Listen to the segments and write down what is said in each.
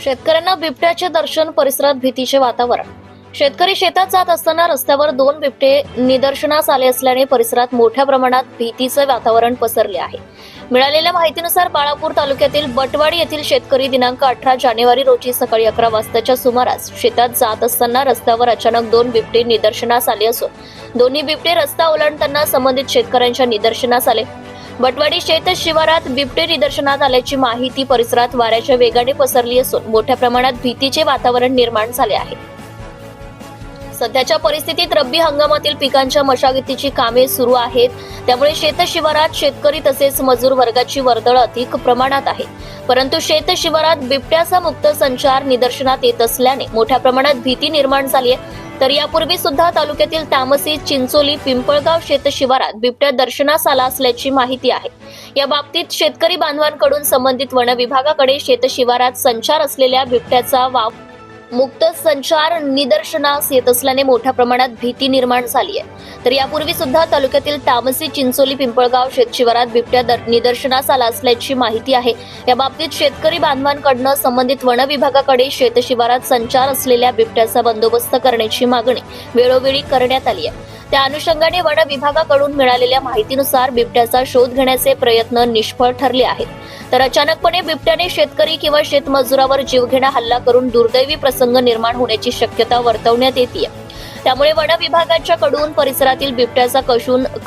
शेतकऱ्यांना बिबट्याचे दर्शन, परिसरात भीतीचे वातावरण. शेतकरी शेतात जात असताना रस्त्यावर 2 बिबटे निदर्शनास आले असल्याने परिसरात मोठ्या प्रमाणात भीतीचे वातावरण पसरले आहे. मिळालेल्या माहितीनुसार बाळापूर तालुक्यातील बटवाडी येथील शेतकरी दिनांक 18 जानेवारी रोजी सकाळी 11 वाजताच्या सुमारास शेतात जात असताना रस्त्यावर अचानक 2 बिबटे निदर्शनास आले असून दोन्ही बिबटे रस्ता ओलांडताना संबंधित शेतकऱ्यांच्या निदर्शनास आले. बटवाडी शेत शिवारात बिबटे निदर्शनात आल्याची माहिती परिसरात वाऱ्याच्या वेगाने पसरली असून मोठ्या प्रमाणात भीतीचे वातावरण निर्माण झाले आहे. सध्याच्या परिस्थितीत रब्बी हंगामातील पिकांच्या मशागतीची कामे सुरू आहेत, त्यामुळे शेत शिवारात शेतकरी तसेच मजूर वर्गाची वर्दळ अधिक प्रमाणात आहे. परंतु शेत शिवारात बिबट्याचा मुक्त संचार निदर्शनात येत असल्याने मोठ्या प्रमाणात भीती निर्माण झाली आहे. तर यापूर्वी सुद्धा तालुक्यातील तामसी, चिंचोली, पिंपळगाव शेत शिवारात बिबट्या दर्शनास आला असल्याची माहिती आहे. या बाबतीत शेतकरी बांधवांकडून संबंधित वन विभागाकडे शेत शिवारात संचार असलेल्या बिबट्याचा मुक्त संचार निदर्शनास येत असल्याने मोठ्या प्रमाणात भीती निर्माण झाली आहे. तर यापूर्वी सुद्धा तालुक्यातील तामसी, चिंचोली, पिंपळगाव शेतशिवारात बिबट्या निदर्शनास आला असल्याची माहिती आहे. या बाबतीत शेतकरी बांधवांकडून संबंधित वन विभागाकडे शेतशिवारात संचार असलेल्या बिबट्याचा बंदोबस्त करण्याची मागणी वेळोवेळी करण्यात आली आहे. त्या अनुषंगाने वन विभागाकडून मिळालेल्या माहितीनुसार बिबट्याचा शोध घेण्याचे प्रयत्न निष्फळ ठरले आहेत. तर अचानकपणे बिबट्याने शेतकरी किंवा शेतमजुरावर जीवघेणा हल्ला करून दुर्दैवी प्रसंग निर्माण होण्याची शक्यता वर्तवण्यात येते. त्यामुळे वन विभागाच्या कडून परिसरातील बिबट्याचा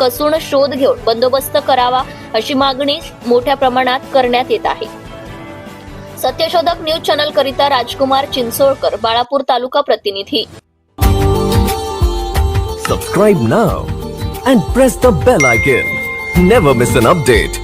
कसून शोध घेऊन बंदोबस्त करावा अशी मागणी मोठ्या प्रमाणात करण्यात येत आहे. सत्यशोधक न्यूज चॅनल करिता राजकुमार चिंचोळकर, बाळापूर तालुका प्रतिनिधी. Subscribe now and press the bell icon. Never miss an update.